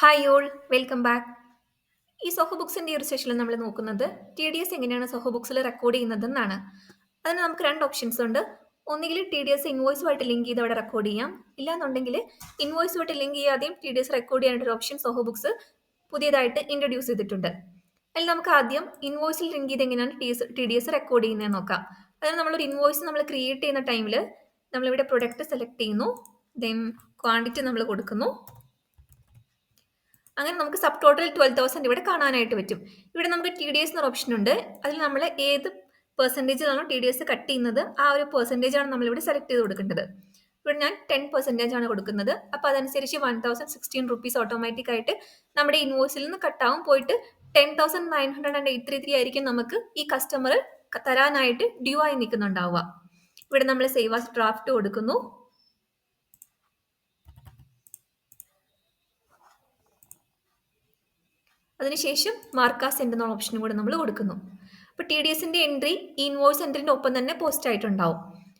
Hi all, welcome back. ഈ സോഹോ ബുക്സിന്റെ ഈ ഒരു സെഷനിൽ നമ്മൾ നോക്കുന്നത് ടി ഡി എസ് എങ്ങനെയാണ് സോഹോ ബുക്സിൽ റെക്കോർഡ് ചെയ്യുന്നതെന്നാണ്. അതിന് നമുക്ക് രണ്ട് ഓപ്ഷൻസ് ഉണ്ട്. ഒന്നുകിൽ ടി ഡി എസ് ഇൻവോയ്സുമായിട്ട് ലിങ്ക് ചെയ്ത് അവിടെ റെക്കോർഡ് ചെയ്യാം, ഇല്ലാന്നുണ്ടെങ്കിൽ ഇൻവോയ്സുമായിട്ട് ലിങ്ക് ചെയ്യാതെയും ടി ഡി എസ് റെക്കോർഡ് ചെയ്യാനായിട്ടൊരു ഓപ്ഷൻ സോഹോ ബുക്സ് പുതിയതായിട്ട് ഇൻട്രൊഡ്യൂസ് ചെയ്തിട്ടുണ്ട്. അതിൽ നമുക്ക് ആദ്യം ഇൻവോയ്സിൽ ലിങ്ക് ചെയ്ത് എങ്ങനെയാണ് ടി ഡി എസ് റെക്കോർഡ് ചെയ്യുന്നത് നോക്കാം. അതിന് നമ്മളൊരു ഇൻവോയ്സ് നമ്മൾ ക്രിയേറ്റ് ചെയ്യുന്ന ടൈമിൽ നമ്മളിവിടെ പ്രൊഡക്റ്റ് സെലക്ട് ചെയ്യുന്നു, ദെൻ ക്വാണ്ടിറ്റി നമ്മൾ കൊടുക്കുന്നു. അങ്ങനെ നമുക്ക് സബ് ടോട്ടൽ 12,000 ഇവിടെ കാണാനായിട്ട് പറ്റും. ഇവിടെ നമുക്ക് ടി ഡി എസ് എന്നൊരു ഓപ്ഷൻ ഉണ്ട്. അതിൽ നമ്മൾ ഏത് പെർസെൻറ്റേജിലാണോ ടി ഡി എസ് കട്ട് ചെയ്യുന്നത് ആ ഒരു പെർസെൻറ്റേജ് ആണ് നമ്മളിവിടെ സെലക്ട് ചെയ്ത് കൊടുക്കേണ്ടത്. ഇവിടെ ഞാൻ 10% ആണ് കൊടുക്കുന്നത്. അപ്പോൾ അതനുസരിച്ച് 1,016 ഓട്ടോമാറ്റിക് ആയിട്ട് നമ്മുടെ ഇൻവോയ്സിൽ നിന്ന് കട്ടാവും. പോയിട്ട് 10,983 ആയിരിക്കും നമുക്ക് ഈ കസ്റ്റമർ തരാനായിട്ട് ഡ്യൂ ആയി നിൽക്കുന്നുണ്ടാവുക. ഇവിടെ നമ്മൾ സേവ് ആസ് ഡ്രാഫ്റ്റ് കൊടുക്കുന്നു. അതിനുശേഷം മാർക്ക് ആസ് സെൻഡ് എന്നുള്ള ഓപ്ഷനും കൂടെ നമ്മൾ കൊടുക്കുന്നു. അപ്പോൾ ടി ഡി എസിൻ്റെ എൻട്രി ഈ ഇൻവോയ്സ് എൻട്രിൻ്റെ ഒപ്പം തന്നെ പോസ്റ്റ് ആയിട്ടുണ്ടാവും.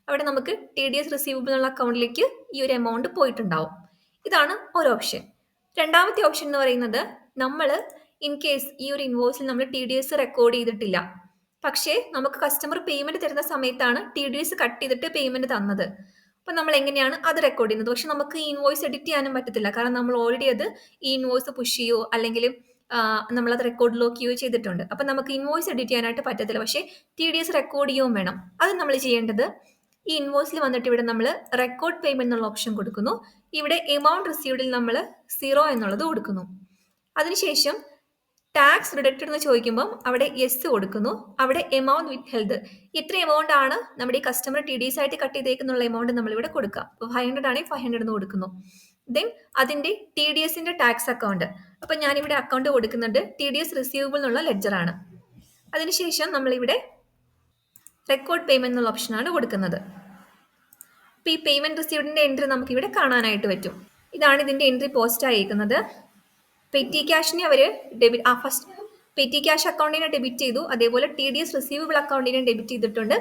അവിടെ നമുക്ക് ടി ഡി എസ് റിസീവബിൾ എന്നുള്ള അക്കൗണ്ടിലേക്ക് ഈ ഒരു എമൗണ്ട് പോയിട്ടുണ്ടാവും. ഇതാണ് ഒരു ഓപ്ഷൻ. രണ്ടാമത്തെ ഓപ്ഷൻ എന്ന് പറയുന്നത്, നമ്മൾ ഇൻ കേസ് ഈ ഒരു ഇൻവോയ്സിൽ നമ്മൾ ടി ഡി എസ് റെക്കോർഡ് ചെയ്തിട്ടില്ല, പക്ഷേ നമുക്ക് കസ്റ്റമർ പേയ്മെന്റ് തരുന്ന സമയത്താണ് ടി ഡി എസ് കട്ട് ചെയ്തിട്ട് പേയ്മെന്റ് തന്നത്. അപ്പം നമ്മൾ എങ്ങനെയാണ് അത് റെക്കോർഡ് ചെയ്യുന്നത്? പക്ഷെ നമുക്ക് ഈ ഇൻവോയ്സ് എഡിറ്റ് ചെയ്യാനും പറ്റത്തില്ല, കാരണം നമ്മൾ ഓൾറെഡി അത് ഈ ഇൻവോയ്സ് പുഷ് ചെയ്യോ അല്ലെങ്കിൽ നമ്മളത് റെക്കോർഡ് ലോക്ക് ചെയ്യുകയോ ചെയ്തിട്ടുണ്ട്. അപ്പം നമുക്ക് ഇൻവോയ്സ് എഡിറ്റ് ചെയ്യാനായിട്ട് പറ്റത്തില്ല, പക്ഷേ ടി ഡി എസ് റെക്കോർഡ് ചെയ്യുകയും വേണം. അത് നമ്മൾ ചെയ്യേണ്ടത്, ഈ ഇൻവോയ്സിൽ വന്നിട്ട് ഇവിടെ നമ്മൾ റെക്കോർഡ് പേയ്മെന്റ് എന്നുള്ള ഓപ്ഷൻ കൊടുക്കുന്നു. ഇവിടെ എമൗണ്ട് റിസീവ്ഡിൽ നമ്മൾ 0 എന്നുള്ളത് കൊടുക്കുന്നു. അതിനുശേഷം ടാക്സ് റിഡക്റ്റഡ് എന്ന് ചോദിക്കുമ്പം അവിടെ യെസ് കൊടുക്കുന്നു. അവിടെ എമൗണ്ട് വിത്ത് ഹെൽത്ത്, ഇത്ര എമൗണ്ട് ആണ് നമ്മുടെ ഈ കസ്റ്റമർ ടി ഡി എസ് ആയിട്ട് കട്ട് ചെയ്തേക്കുന്നുള്ള എമൗണ്ട് നമ്മളിവിടെ കൊടുക്കാം. ഇപ്പോൾ 500 ആണെങ്കിൽ 500 എന്ന് കൊടുക്കുന്നു. ദെൻ അതിൻ്റെ ടി ഡി എസിൻ്റെ ടാക്സ് അക്കൗണ്ട്, അപ്പം ഞാനിവിടെ അക്കൗണ്ട് കൊടുക്കുന്നുണ്ട് ടി ഡി എസ് റിസീവബിൾ എന്നുള്ള ലെഡ്ജറാണ്. അതിനുശേഷം നമ്മളിവിടെ റെക്കോർഡ് പേയ്മെന്റ് എന്നുള്ള ഓപ്ഷനാണ് കൊടുക്കുന്നത്. അപ്പോൾ ഈ പേയ്മെന്റ് റിസീവ്ഡിൻ്റെ എൻട്രി നമുക്ക് ഇവിടെ കാണാനായിട്ട് പറ്റും. ഇതാണ് ഇതിൻ്റെ എൻട്രി പോസ്റ്റ് ആയിരിക്കുന്നത്. പെറ്റി ക്യാഷിനെ അവർ ഫസ്റ്റ് പെറ്റി ക്യാഷ് അക്കൗണ്ടിനെ ഡെബിറ്റ് ചെയ്തു, അതേപോലെ ടി ഡി എസ് റിസീവബിൾ അക്കൗണ്ടിനെ ഡെബിറ്റ് ചെയ്തിട്ടുണ്ട്,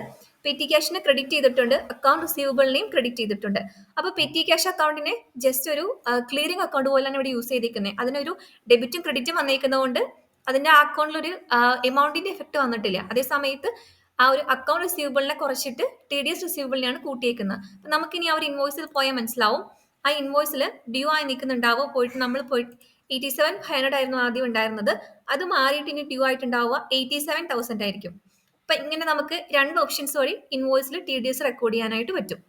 പെറ്റി ക്യാഷിനെ ക്രെഡിറ്റ് ചെയ്തിട്ടുണ്ട്, അക്കൗണ്ട് റിസീവബിളിനെയും ക്രെഡിറ്റ് ചെയ്തിട്ടുണ്ട്. അപ്പോൾ പെറ്റി ക്യാഷ് അക്കൗണ്ടിനെ ജസ്റ്റ് ഒരു ക്ലിയറിംഗ് അക്കൗണ്ട് പോലെയാണ് ഇവിടെ യൂസ് ചെയ്തിരിക്കുന്നത്. അതിനൊരു ഡെബിറ്റും ക്രെഡിറ്റും വന്നേക്കുന്നതുകൊണ്ട് അതിൻ്റെ ആ അക്കൗണ്ടിലൊരു എമൗണ്ടിൻ്റെ എഫക്റ്റ് വന്നിട്ടില്ല. അതേ സമയത്ത് ആ ഒരു അക്കൗണ്ട് റിസീവബിളിനെ കുറച്ചിട്ട് ടി ഡി എസ് റിസീവബിളിനെയാണ് കൂട്ടിയേക്കുന്നത്. അപ്പം നമുക്കിനി ആ ഒരു ഇൻവോയ്സിൽ പോയാൽ മനസ്സിലാവും, ആ ഇൻവോയ്സിൽ ഡ്യൂ ആയി നിൽക്കുന്നുണ്ടാവുക. പോയിട്ട് 87,500 ആയിരുന്നു ആദ്യം ഉണ്ടായിരുന്നത്, അത് മാറിയിട്ട് ഇനി ഡ്യൂ ആയിട്ടുണ്ടാവുക 87,000 ആയിരിക്കും. അപ്പം ഇങ്ങനെ നമുക്ക് രണ്ട് ഓപ്ഷൻസ് വഴി ഇൻവോയ്സിൽ ടി ഡി എസ് റെക്കോർഡ് ചെയ്യാനായിട്ട് പറ്റും.